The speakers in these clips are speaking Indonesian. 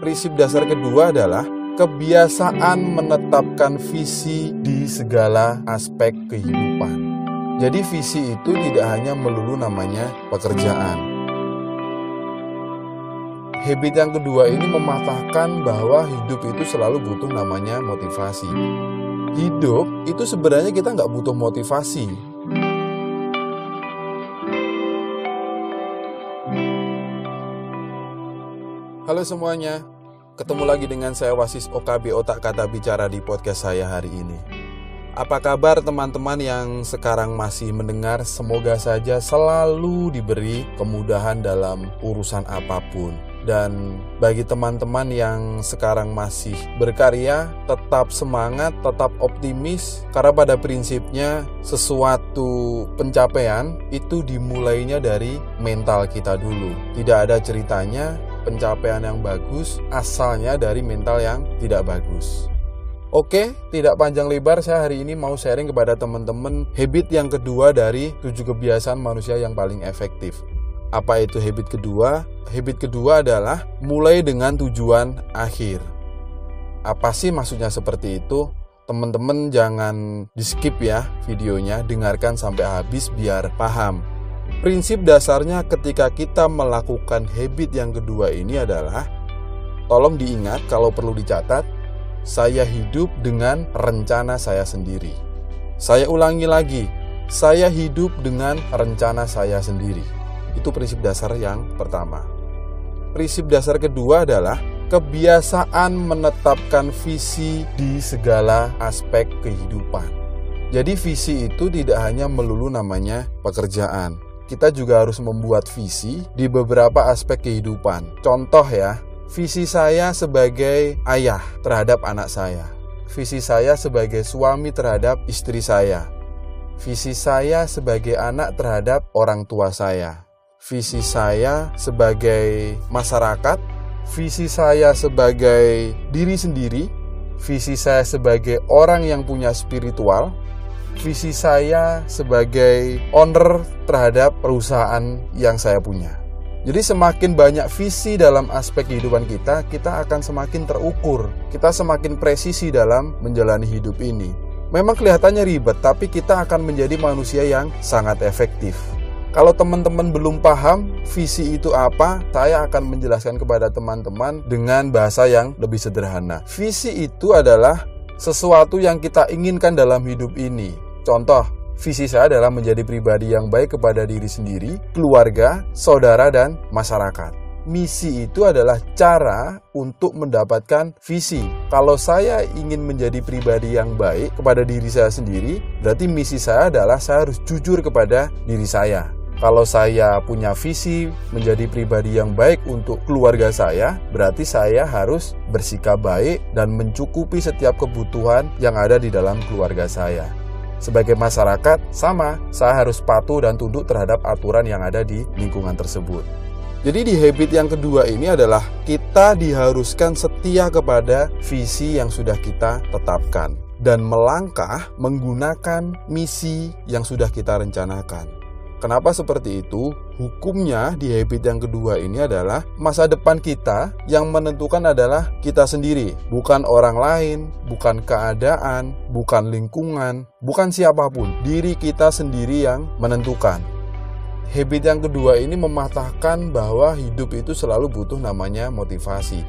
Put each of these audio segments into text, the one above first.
Prinsip dasar kedua adalah kebiasaan menetapkan visi di segala aspek kehidupan. Jadi visi itu tidak hanya melulu namanya pekerjaan. Habit yang kedua ini mematahkan bahwa hidup itu selalu butuh namanya motivasi. Hidup itu sebenarnya kita nggak butuh motivasi. Halo semuanya, ketemu lagi dengan saya Wasis OKB Otak Kata Bicara di podcast saya hari ini. Apa kabar teman-teman yang sekarang masih mendengar? Semoga saja selalu diberi kemudahan dalam urusan apapun. Dan bagi teman-teman yang sekarang masih berkarya, tetap semangat, tetap optimis. Karena pada prinsipnya sesuatu pencapaian itu dimulainya dari mental kita dulu. Tidak ada ceritanya pencapaian yang bagus asalnya dari mental yang tidak bagus. Oke, tidak panjang lebar, saya hari ini mau sharing kepada teman-teman habit yang kedua dari 7 kebiasaan manusia yang paling efektif. Apa itu habit kedua? Habit kedua adalah mulai dengan tujuan akhir. Apa sih maksudnya seperti itu? Teman-teman jangan di-skip ya videonya, dengarkan sampai habis biar paham. Prinsip dasarnya ketika kita melakukan habit yang kedua ini adalah, tolong diingat kalau perlu dicatat, saya hidup dengan rencana saya sendiri. Saya ulangi lagi, saya hidup dengan rencana saya sendiri. Itu prinsip dasar yang pertama. Prinsip dasar kedua adalah kebiasaan menetapkan visi di segala aspek kehidupan. Jadi visi itu tidak hanya melulu namanya pekerjaan. Kita juga harus membuat visi di beberapa aspek kehidupan. Contoh ya, visi saya sebagai ayah terhadap anak saya. Visi saya sebagai suami terhadap istri saya. Visi saya sebagai anak terhadap orang tua saya. Visi saya sebagai masyarakat. Visi saya sebagai diri sendiri. Visi saya sebagai orang yang punya spiritual. Visi saya sebagai owner terhadap perusahaan yang saya punya. Jadi semakin banyak visi dalam aspek kehidupan kita akan semakin terukur. Kita semakin presisi dalam menjalani hidup ini. Memang kelihatannya ribet, tapi kita akan menjadi manusia yang sangat efektif. Kalau teman-teman belum paham visi itu apa, saya akan menjelaskan kepada teman-teman dengan bahasa yang lebih sederhana. Visi itu adalah sesuatu yang kita inginkan dalam hidup ini. Contoh, visi saya adalah menjadi pribadi yang baik kepada diri sendiri, keluarga, saudara, dan masyarakat. Misi itu adalah cara untuk mendapatkan visi. Kalau saya ingin menjadi pribadi yang baik kepada diri saya sendiri, berarti misi saya adalah saya harus jujur kepada diri saya. Kalau saya punya visi menjadi pribadi yang baik untuk keluarga saya, berarti saya harus bersikap baik dan mencukupi setiap kebutuhan yang ada di dalam keluarga saya. Sebagai masyarakat, sama, saya harus patuh dan tunduk terhadap aturan yang ada di lingkungan tersebut. Jadi di habit yang kedua ini adalah kita diharuskan setia kepada visi yang sudah kita tetapkan dan melangkah menggunakan misi yang sudah kita rencanakan. Kenapa seperti itu? Hukumnya di habit yang kedua ini adalah masa depan kita yang menentukan adalah kita sendiri, bukan orang lain, bukan keadaan, bukan lingkungan, bukan siapapun. Diri kita sendiri yang menentukan. Habit yang kedua ini mematahkan bahwa hidup itu selalu butuh namanya motivasi.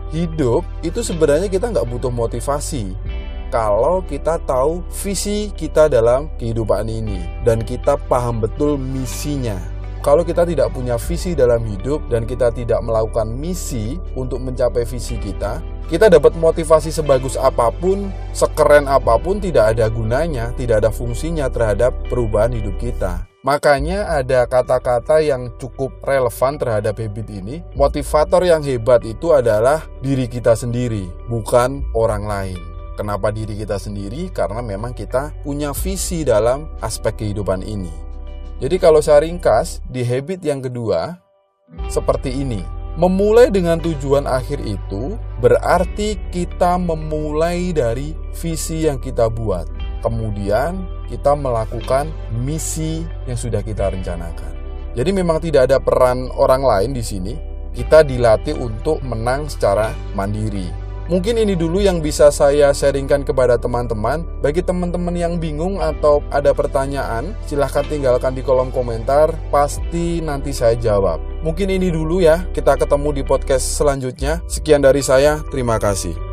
Hidup itu sebenarnya kita nggak butuh motivasi. Kalau kita tahu visi kita dalam kehidupan ini dan kita paham betul misinya. Kalau kita tidak punya visi dalam hidup dan kita tidak melakukan misi untuk mencapai visi kita dapat motivasi sebagus apapun, sekeren apapun, tidak ada gunanya, tidak ada fungsinya terhadap perubahan hidup kita. Makanya ada kata-kata yang cukup relevan terhadap habit ini. Motivator yang hebat itu adalah diri kita sendiri, bukan orang lain. Kenapa diri kita sendiri? Karena memang kita punya visi dalam aspek kehidupan ini. Jadi kalau saya ringkas, di habit yang kedua, seperti ini. Memulai dengan tujuan akhir itu berarti kita memulai dari visi yang kita buat. Kemudian kita melakukan misi yang sudah kita rencanakan. Jadi memang tidak ada peran orang lain di sini. kita dilatih untuk menang secara mandiri. Mungkin ini dulu yang bisa saya sharingkan kepada teman-teman. Bagi teman-teman yang bingung atau ada pertanyaan, silahkan tinggalkan di kolom komentar, pasti nanti saya jawab. Mungkin ini dulu ya, kita ketemu di podcast selanjutnya. Sekian dari saya, terima kasih.